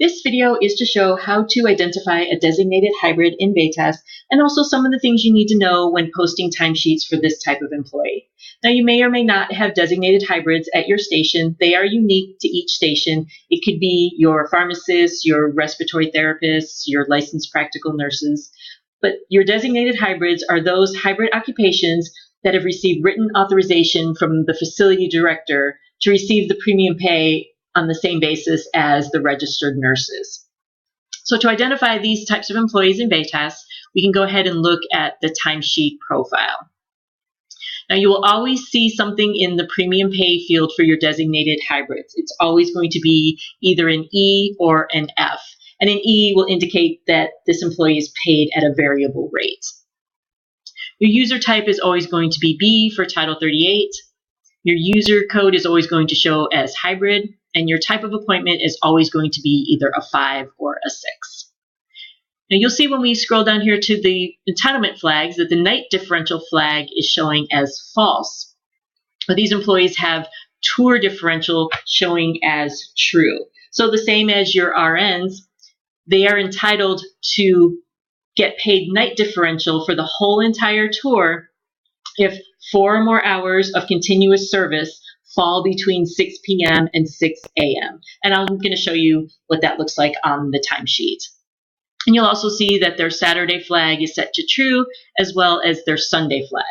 This video is to show how to identify a designated hybrid in VATAS and also some of the things you need to know when posting timesheets for this type of employee. Now, you may or may not have designated hybrids at your station. They are unique to each station. It could be your pharmacists, your respiratory therapists, your licensed practical nurses. But your designated hybrids are those hybrid occupations that have received written authorization from the facility director to receive the premium pay on the same basis as the registered nurses. So to identify these types of employees in VATAS, we can go ahead and look at the timesheet profile. Now, you will always see something in the premium pay field for your designated hybrids. It's always going to be either an E or an F. And an E will indicate that this employee is paid at a variable rate. Your user type is always going to be B for Title 38. Your user code is always going to show as hybrid, and your type of appointment is always going to be either a 5 or a 6. Now, you'll see when we scroll down here to the entitlement flags that the night differential flag is showing as false. But these employees have tour differential showing as true. So the same as your RNs, they are entitled to get paid night differential for the whole entire tour if 4 or more hours of continuous service fall between 6 p.m. and 6 a.m. And I'm going to show you what that looks like on the timesheet. And you'll also see that their Saturday flag is set to true, as well as their Sunday flag.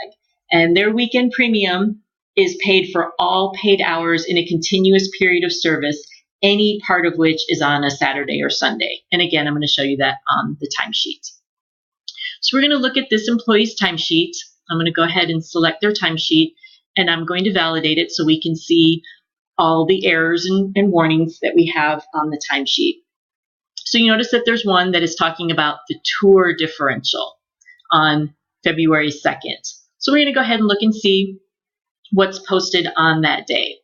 And their weekend premium is paid for all paid hours in a continuous period of service, any part of which is on a Saturday or Sunday. And again, I'm going to show you that on the timesheet. So we're going to look at this employee's timesheet. I'm going to go ahead and select their timesheet, and I'm going to validate it so we can see all the errors and warnings that we have on the timesheet. So you notice that there's one that is talking about the tour differential on February 2nd. So we're going to go ahead and look and see what's posted on that day.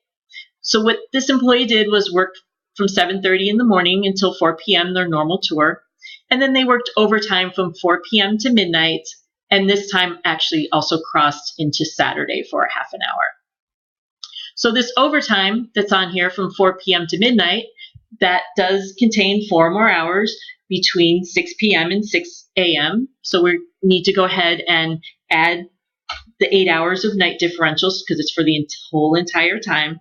So what this employee did was work from 7:30 in the morning until 4 p.m., their normal tour. And then they worked overtime from 4 p.m. to midnight. And this time actually also crossed into Saturday for a half an hour. So this overtime that's on here from 4 p.m. to midnight, that does contain 4 more hours between 6 p.m. and 6 a.m. So we need to go ahead and add the 8 hours of night differentials because it's for the whole entire time.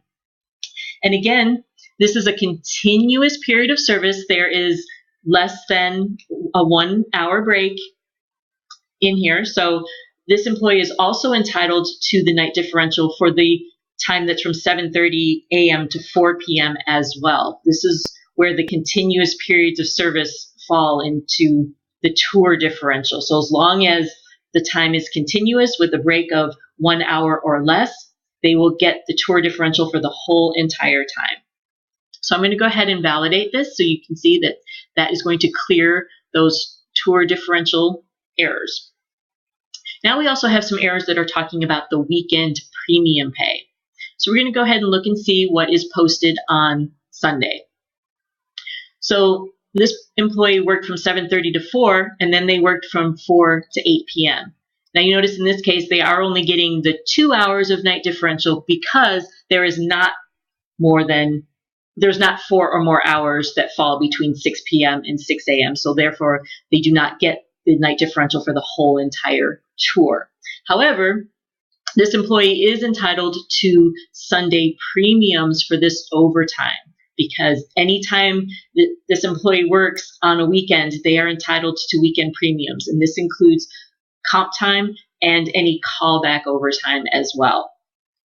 And again, this is a continuous period of service. There is less than a 1 hour break in here. So this employee is also entitled to the night differential for the time that's from 7:30 a.m. to 4 p.m. as well. This is where the continuous periods of service fall into the tour differential. So as long as the time is continuous with a break of 1 hour or less, they will get the tour differential for the whole entire time. So I'm going to go ahead and validate this so you can see that that is going to clear those tour differential errors. Now we also have some errors that are talking about the weekend premium pay. So we're going to go ahead and look and see what is posted on Sunday. So this employee worked from 7:30 to 4, and then they worked from 4 to 8 p.m. Now you notice in this case they are only getting the 2 hours of night differential because there's not 4 or more hours that fall between 6 p.m. and 6 a.m. So therefore they do not get the night differential for the whole entire tour. However, this employee is entitled to Sunday premiums for this overtime because anytime that this employee works on a weekend, they are entitled to weekend premiums. And this includes comp time and any callback overtime as well.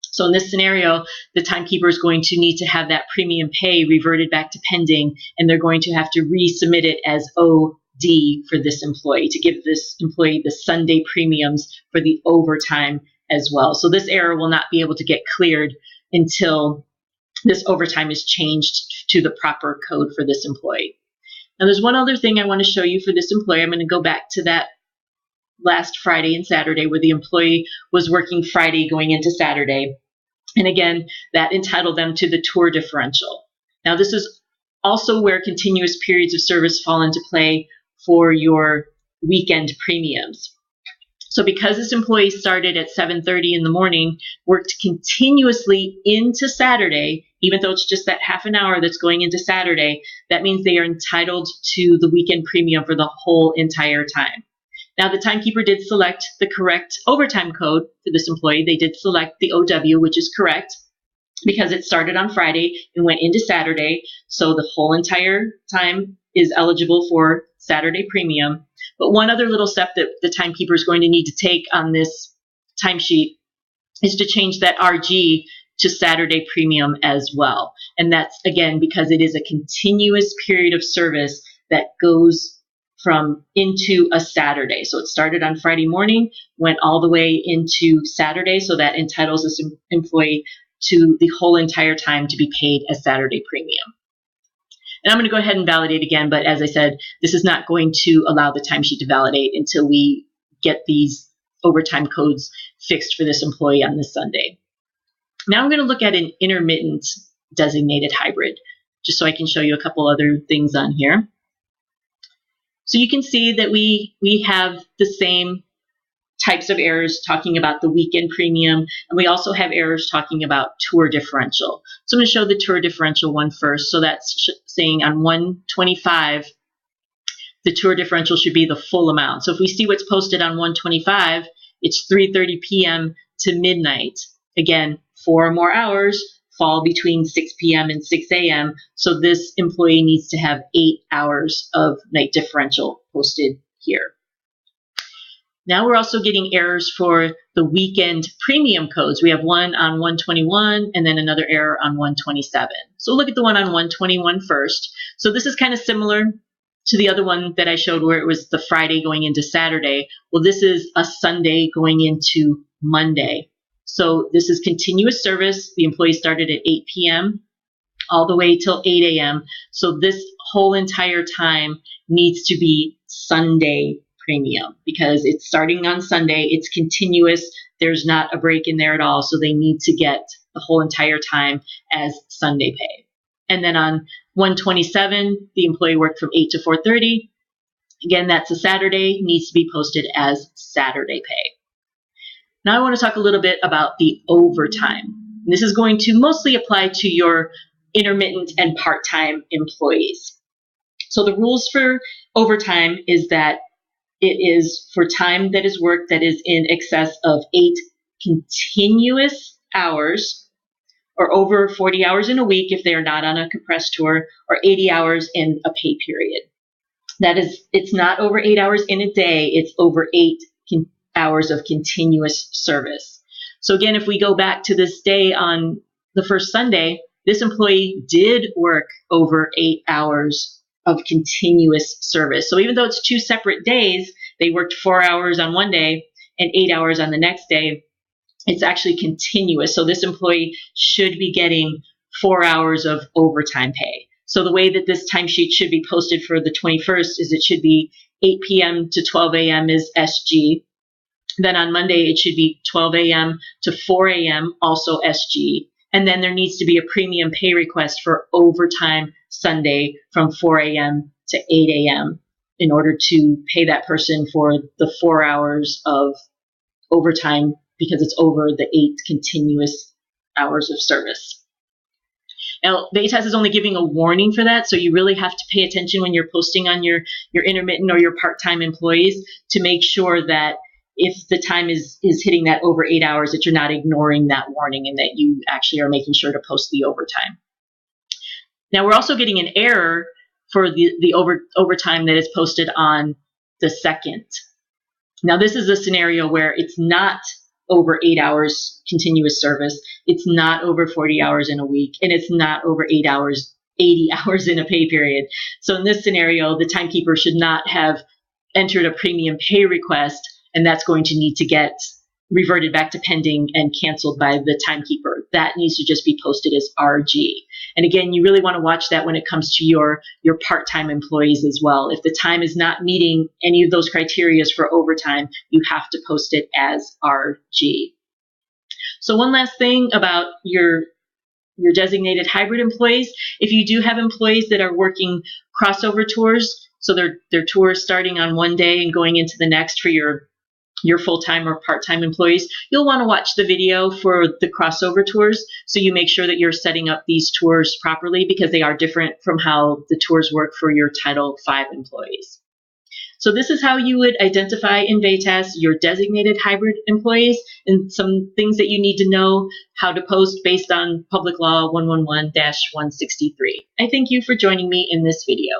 So in this scenario, the timekeeper is going to need to have that premium pay reverted back to pending, and they're going to have to resubmit it as OD for this employee to give this employee the Sunday premiums for the overtime as well. So this error will not be able to get cleared until this overtime is changed to the proper code for this employee. Now there's one other thing I want to show you for this employee. I'm going to go back to that last Friday and Saturday where the employee was working Friday going into Saturday. And again, that entitled them to the tour differential. Now this is also where continuous periods of service fall into play for your weekend premiums. So because this employee started at 7:30 in the morning, worked continuously into Saturday, even though it's just that half an hour that's going into Saturday, that means they are entitled to the weekend premium for the whole entire time. Now, the timekeeper did select the correct overtime code for this employee. They did select the OW, which is correct, because it started on Friday and went into Saturday. So the whole entire time is eligible for Saturday premium. But one other little step that the timekeeper is going to need to take on this timesheet is to change that RG to Saturday premium as well. And that's, again, because it is a continuous period of service that goes from into a Saturday. So it started on Friday morning, went all the way into Saturday. So that entitles this employee to the whole entire time to be paid a Saturday premium. And I'm going to go ahead and validate again, but as I said, this is not going to allow the timesheet to validate until we get these overtime codes fixed for this employee on this Sunday. Now I'm going to look at an intermittent designated hybrid, just so I can show you a couple other things on here. So you can see that we have the same types of errors talking about the weekend premium, and we also have errors talking about tour differential. So I'm going to show the tour differential one first. So that's saying on 125, the tour differential should be the full amount. So if we see what's posted on 125, it's 3:30 p.m. to midnight. Again, 4 more hours fall between 6 p.m. and 6 a.m. So this employee needs to have 8 hours of night differential posted here. Now we're also getting errors for the weekend premium codes. We have one on 121 and then another error on 127. So look at the one on 121 first. So this is kind of similar to the other one that I showed where it was the Friday going into Saturday. Well, this is a Sunday going into Monday. So this is continuous service. The employee started at 8 p.m. all the way till 8 a.m. So this whole entire time needs to be Sunday premium because it's starting on Sunday. It's continuous. There's not a break in there at all. So they need to get the whole entire time as Sunday pay. And then on 127, the employee worked from 8 to 4:30. Again, that's a Saturday, needs to be posted as Saturday pay. Now I want to talk a little bit about the overtime. This is going to mostly apply to your intermittent and part-time employees. So the rules for overtime is that it is for time that is worked that is in excess of 8 continuous hours, or over 40 hours in a week if they are not on a compressed tour, or 80 hours in a pay period. That is, it's not over 8 hours in a day, it's over 8 hours of continuous service. So again, if we go back to this day on the first Sunday, this employee did work over 8 hours of continuous service. So even though it's 2 separate days, they worked 4 hours on one day and 8 hours on the next day, it's actually continuous. So this employee should be getting 4 hours of overtime pay. So the way that this timesheet should be posted for the 21st is it should be 8 p.m. to 12 a.m. is SG. Then on Monday, it should be 12 a.m. to 4 a.m., also SG. And then there needs to be a premium pay request for overtime Sunday from 4 a.m. to 8 a.m. in order to pay that person for the 4 hours of overtime because it's over the 8 continuous hours of service. Now, VATAS is only giving a warning for that, so you really have to pay attention when you're posting on your intermittent or your part-time employees to make sure that if the time is hitting that over 8 hours, that you're not ignoring that warning and that you actually are making sure to post the overtime. Now, we're also getting an error for the overtime that is posted on the 2nd. Now, this is a scenario where it's not over 8 hours continuous service. It's not over 40 hours in a week, and it's not over 80 hours in a pay period. So in this scenario, the timekeeper should not have entered a premium pay request, and that's going to need to get reverted back to pending and canceled by the timekeeper. That needs to just be posted as RG. And again, you really want to watch that when it comes to your part-time employees as well. If the time is not meeting any of those criteria for overtime, you have to post it as RG. So one last thing about your designated hybrid employees. If you do have employees that are working crossover tours, so their tour is starting on one day and going into the next for your your full-time or part-time employees, you'll want to watch the video for the crossover tours, so you make sure that you're setting up these tours properly, because they are different from how the tours work for your Title V employees. So this is how you would identify in VATAS your designated hybrid employees, and some things that you need to know how to post based on Public Law 111-163. I thank you for joining me in this video.